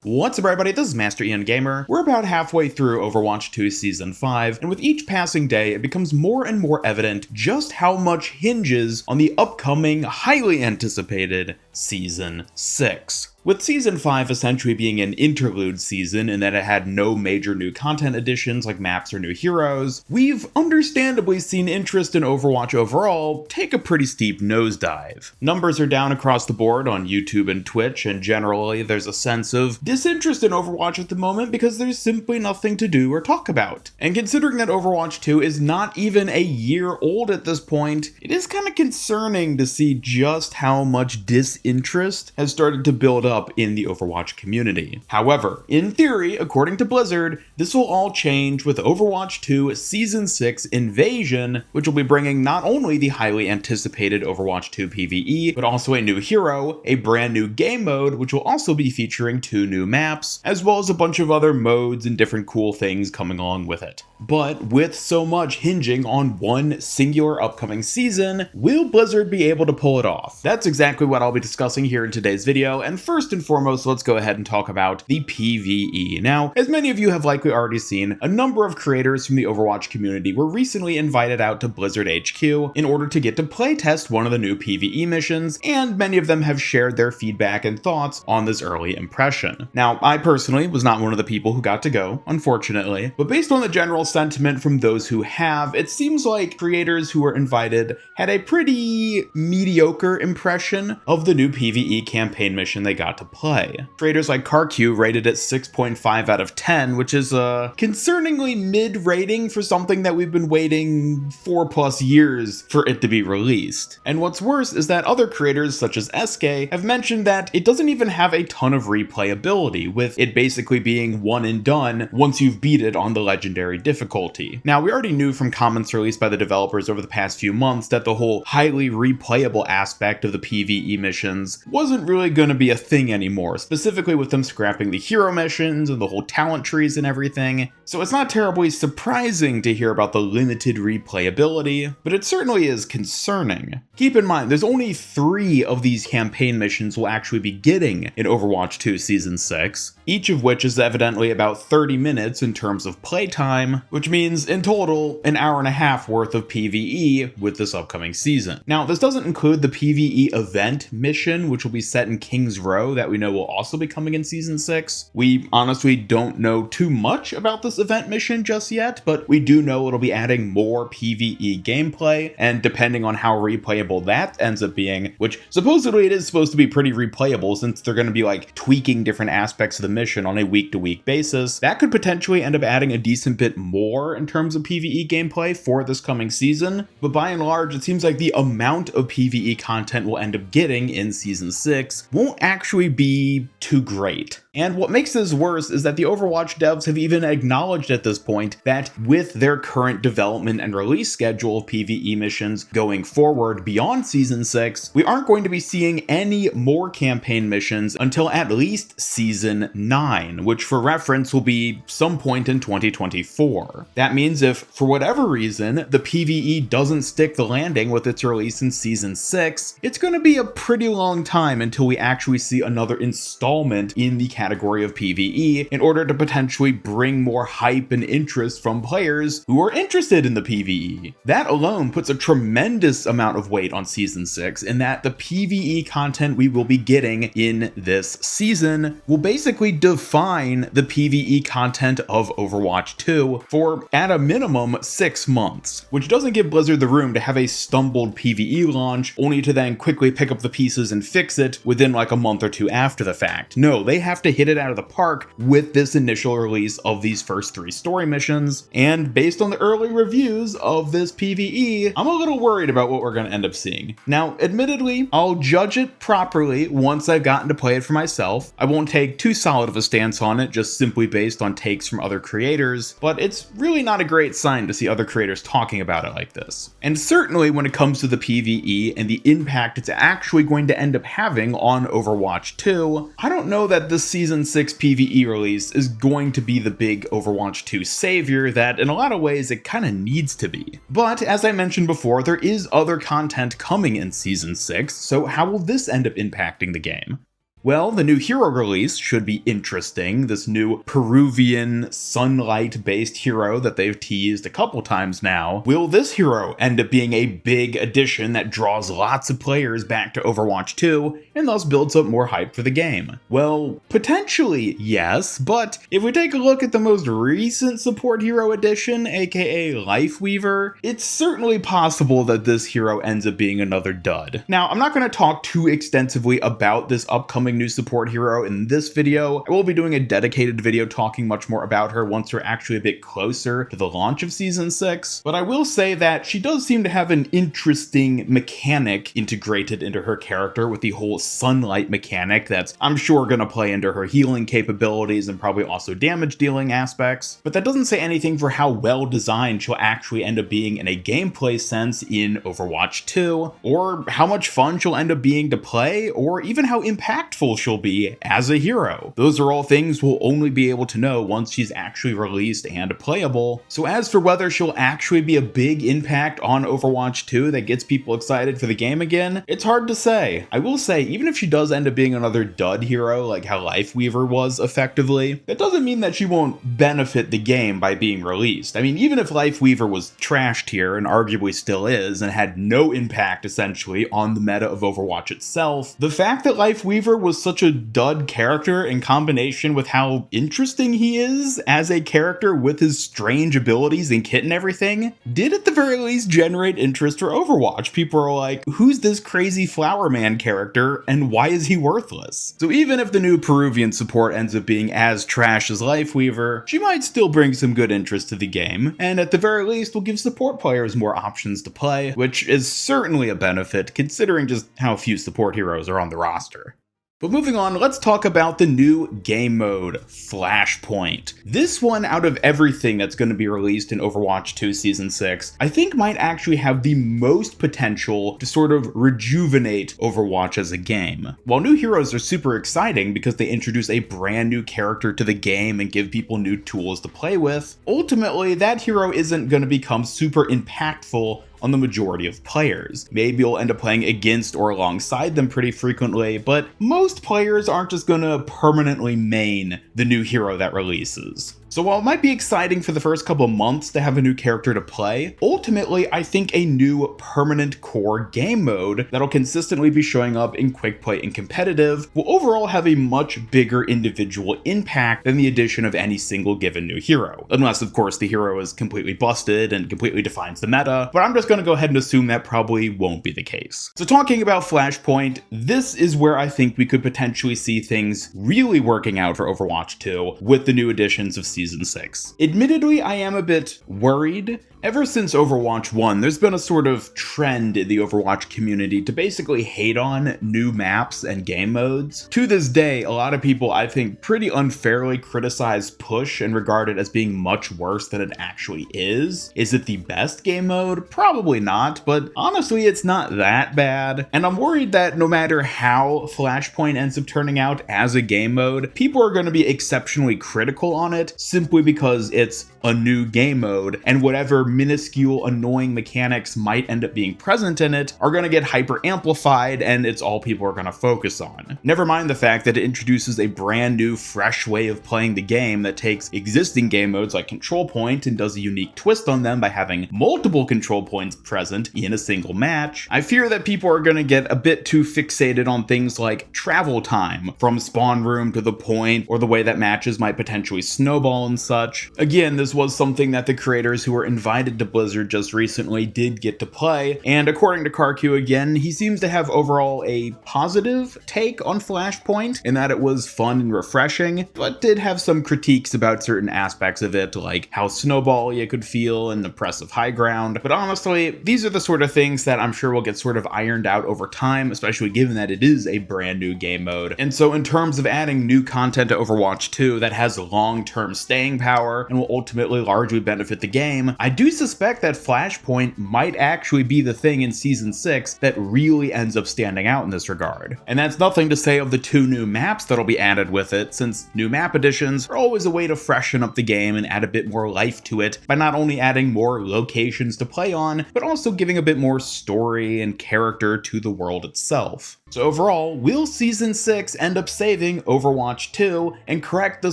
What's up everybody, this is Master Ian Gamer. We're about halfway through Overwatch 2 Season 5, and with each passing day, it becomes more and more evident just how much hinges on the upcoming, highly anticipated Season 6. With Season 5 essentially being an interlude season in that it had no major new content additions like maps or new heroes, we've understandably seen interest in Overwatch overall take a pretty steep nosedive. Numbers are down across the board on YouTube and Twitch, and generally there's a sense of disinterest in Overwatch at the moment because there's simply nothing to do or talk about. And considering that Overwatch 2 is not even a year old at this point, it is kind of concerning to see just how much disinterest has started to build up in the Overwatch community. However, in theory, according to Blizzard, this will all change with Overwatch 2 Season 6 Invasion, which will be bringing not only the highly anticipated Overwatch 2 PvE, but also a new hero, a brand new game mode, which will also be featuring 2 new maps, as well as a bunch of other modes and different cool things coming along with it. But with so much hinging on one singular upcoming season, will Blizzard be able to pull it off? That's exactly what I'll be discussing here in today's video, and first and foremost, let's go ahead and talk about the PvE. Now, as many of you have likely already seen, a number of creators from the Overwatch community were recently invited out to Blizzard HQ in order to get to playtest one of the new PvE missions, and many of them have shared their feedback and thoughts on this early impression. Now, I personally was not one of the people who got to go, unfortunately, but based on the general sentiment from those who have, it seems like creators who were invited had a pretty mediocre impression of the new PvE campaign mission they got to play. Creators like CarQ rated it 6.5 out of 10, which is a concerningly mid rating for something that we've been waiting 4+ years for it to be released. And what's worse is that other creators such as SK have mentioned that it doesn't even have a ton of replayability, with it basically being one and done once you've beat it on the legendary difficulty. Now, we already knew from comments released by the developers over the past few months that the whole highly replayable aspect of the PvE missions wasn't really going to be a thing anymore, specifically with them scrapping the hero missions and the whole talent trees and everything. So it's not terribly surprising to hear about the limited replayability, but it certainly is concerning. Keep in mind, there's only 3 of these campaign missions we'll actually be getting in Overwatch 2 Season 6, each of which is evidently about 30 minutes in terms of playtime, which means in total, an hour and a half worth of PvE with this upcoming season. Now, this doesn't include the PvE event mission, which will be set in King's Row, that we know will also be coming in Season 6. We honestly don't know too much about this event mission just yet, but we do know it'll be adding more PvE gameplay, and depending on how replayable that ends up being, which supposedly it is supposed to be pretty replayable since they're going to be like tweaking different aspects of the mission on a week-to-week basis, that could potentially end up adding a decent bit more in terms of PvE gameplay for this coming season. But by and large, it seems like the amount of PvE content we'll end up getting in Season 6 won't actually be too great. And what makes this worse is that the Overwatch devs have even acknowledged at this point that with their current development and release schedule of PvE missions going forward beyond Season 6, we aren't going to be seeing any more campaign missions until at least Season 9, which for reference will be some point in 2024. That means if, for whatever reason, the PvE doesn't stick the landing with its release in Season 6, it's going to be a pretty long time until we actually see another installment in the category of PvE in order to potentially bring more hype and interest from players who are interested in the PvE. That alone puts a tremendous amount of weight on Season 6 in that the PvE content we will be getting in this season will basically define the PvE content of Overwatch 2 for, at a minimum, 6 months, which doesn't give Blizzard the room to have a stumbled PvE launch only to then quickly pick up the pieces and fix it within like a month or 2 after the fact. No, they have to hit it out of the park with this initial release of these first 3 story missions, and based on the early reviews of this PvE, I'm a little worried about what we're going to end up seeing. Now, admittedly, I'll judge it properly once I've gotten to play it for myself. I won't take too solid of a stance on it just simply based on takes from other creators, but it's really not a great sign to see other creators talking about it like this. And certainly when it comes to the PvE and the impact it's actually going to end up having on Overwatch 2, I don't know that this Season 6 PvE release is going to be the big Overwatch 2 savior that in a lot of ways it kind of needs to be. But as I mentioned before, there is other content coming in Season 6, so how will this end up impacting the game? Well, the new hero release should be interesting. This new Peruvian sunlight-based hero that they've teased a couple times now. Will this hero end up being a big addition that draws lots of players back to Overwatch 2 and thus builds up more hype for the game? Well, potentially yes, but if we take a look at the most recent support hero addition, aka Lifeweaver, it's certainly possible that this hero ends up being another dud. Now, I'm not going to talk too extensively about this upcoming new support hero in this video. I will be doing a dedicated video talking much more about her once we're actually a bit closer to the launch of Season 6, but I will say that she does seem to have an interesting mechanic integrated into her character with the whole sunlight mechanic that's, I'm sure, going to play into her healing capabilities and probably also damage dealing aspects, but that doesn't say anything for how well designed she'll actually end up being in a gameplay sense in Overwatch 2, or how much fun she'll end up being to play, or even how impactful she'll be as a hero. Those are all things we'll only be able to know once she's actually released and playable. So as for whether she'll actually be a big impact on Overwatch 2 that gets people excited for the game again, it's hard to say. I will say, even if she does end up being another dud hero like how Lifeweaver was effectively, that doesn't mean that she won't benefit the game by being released. I mean, even if Lifeweaver was trashed here, and arguably still is, and had no impact essentially on the meta of Overwatch itself, the fact that Lifeweaver was such a dud character in combination with how interesting he is as a character with his strange abilities and kit and everything, did at the very least generate interest for Overwatch. People are like, who's this crazy flower man character and why is he worthless? So even if the new Peruvian support ends up being as trash as Lifeweaver, she might still bring some good interest to the game, and at the very least will give support players more options to play, which is certainly a benefit considering just how few support heroes are on the roster. But moving on, let's talk about the new game mode, Flashpoint. This one, out of everything that's going to be released in Overwatch 2 Season 6, I think might actually have the most potential to sort of rejuvenate Overwatch as a game. While new heroes are super exciting because they introduce a brand new character to the game and give people new tools to play with, ultimately that hero isn't going to become super impactful on the majority of players. Maybe you'll end up playing against or alongside them pretty frequently, but most players aren't just gonna permanently main the new hero that releases. So while it might be exciting for the first couple months to have a new character to play, ultimately I think a new permanent core game mode that'll consistently be showing up in quick play and competitive will overall have a much bigger individual impact than the addition of any single given new hero. Unless of course the hero is completely busted and completely defines the meta, but I'm just gonna go ahead and assume that probably won't be the case. So talking about Flashpoint, this is where I think we could potentially see things really working out for Overwatch 2 with the new additions of Season 6. Admittedly, I am a bit worried. Ever since Overwatch 1, there's been a sort of trend in the Overwatch community to basically hate on new maps and game modes. To this day, a lot of people, I think, pretty unfairly criticize Push and regard it as being much worse than it actually is. Is it the best game mode? Probably not, but honestly, it's not that bad. And I'm worried that no matter how Flashpoint ends up turning out as a game mode, people are going to be exceptionally critical on it simply because it's a new game mode, and whatever minuscule annoying mechanics might end up being present in it are going to get hyper amplified, and it's all people are going to focus on. Never mind the fact that it introduces a brand new fresh way of playing the game that takes existing game modes like Control Point and does a unique twist on them by having multiple control points present in a single match. I fear that people are going to get a bit too fixated on things like travel time from spawn room to the point, or the way that matches might potentially snowball and such. Again, this was something that the creators who were invited to Blizzard just recently did get to play, and according to Karq again, he seems to have overall a positive take on Flashpoint in that it was fun and refreshing, but did have some critiques about certain aspects of it, like how snowball-y it could feel and oppressive high ground. But honestly, these are the sort of things that I'm sure will get sort of ironed out over time, especially given that it is a brand new game mode. And so in terms of adding new content to Overwatch 2 that has long-term staying power and will ultimately largely benefit the game, I do do suspect that Flashpoint might actually be the thing in Season 6 that really ends up standing out in this regard. And that's nothing to say of the 2 new maps that'll be added with it, since new map additions are always a way to freshen up the game and add a bit more life to it by not only adding more locations to play on, but also giving a bit more story and character to the world itself. So overall, will Season 6 end up saving Overwatch 2 and correct the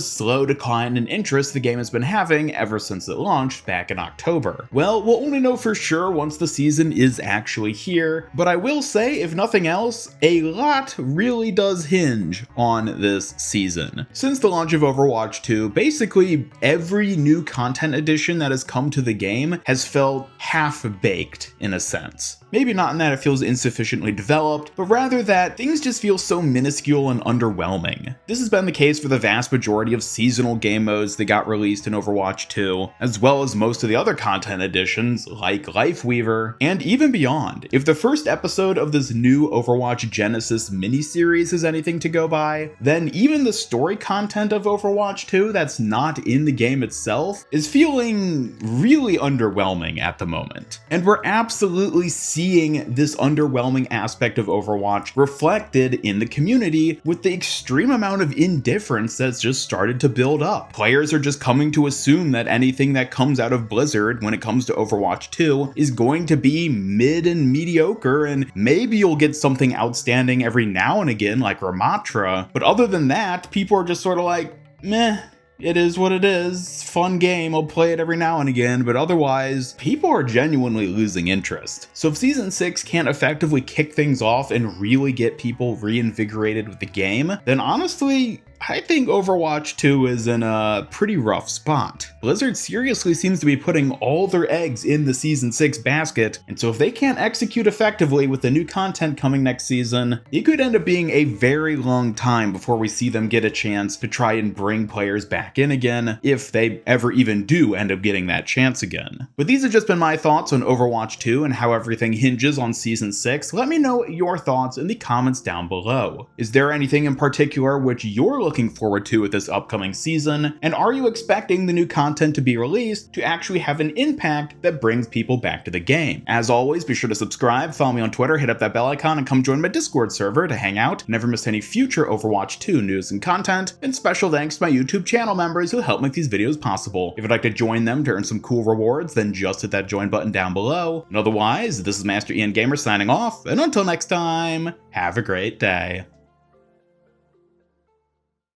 slow decline in interest the game has been having ever since it launched back in October? Well, we'll only know for sure once the season is actually here, but I will say, if nothing else, a lot really does hinge on this season. Since the launch of Overwatch 2, basically every new content addition that has come to the game has felt half-baked in a sense. Maybe not in that it feels insufficiently developed, but rather that things just feel so minuscule and underwhelming. This has been the case for the vast majority of seasonal game modes that got released in Overwatch 2, as well as most of the other content additions like Lifeweaver, and even beyond. If the first episode of this new Overwatch Genesis miniseries is anything to go by, then even the story content of Overwatch 2 that's not in the game itself is feeling really underwhelming at the moment. And we're absolutely seeing this underwhelming aspect of Overwatch reflected in the community with the extreme amount of indifference that's just started to build up. Players are just coming to assume that anything that comes out of Blizzard when it comes to Overwatch 2 is going to be mid and mediocre, and maybe you'll get something outstanding every now and again like Ramatra, but other than that, people are just sort of like, meh. It is what it is. Fun game, I'll play it every now and again, but otherwise, people are genuinely losing interest. So if Season 6 can't effectively kick things off and really get people reinvigorated with the game, then honestly, I think Overwatch 2 is in a pretty rough spot. Blizzard seriously seems to be putting all their eggs in the Season 6 basket, and so if they can't execute effectively with the new content coming next season, it could end up being a very long time before we see them get a chance to try and bring players back in again, if they ever even do end up getting that chance again. But these have just been my thoughts on Overwatch 2 and how everything hinges on Season 6. Let me know your thoughts in the comments down below. Is there anything in particular which you're looking forward to with this upcoming season, and are you expecting the new content to be released to actually have an impact that brings people back to the game? As always, be sure to subscribe, follow me on Twitter, hit up that bell icon, and come join my Discord server to hang out, never miss any future Overwatch 2 news and content, and special thanks to my YouTube channel members who help make these videos possible. If you'd like to join them to earn some cool rewards, then just hit that join button down below. And otherwise, this is Master Ian Gamer signing off, and until next time, have a great day.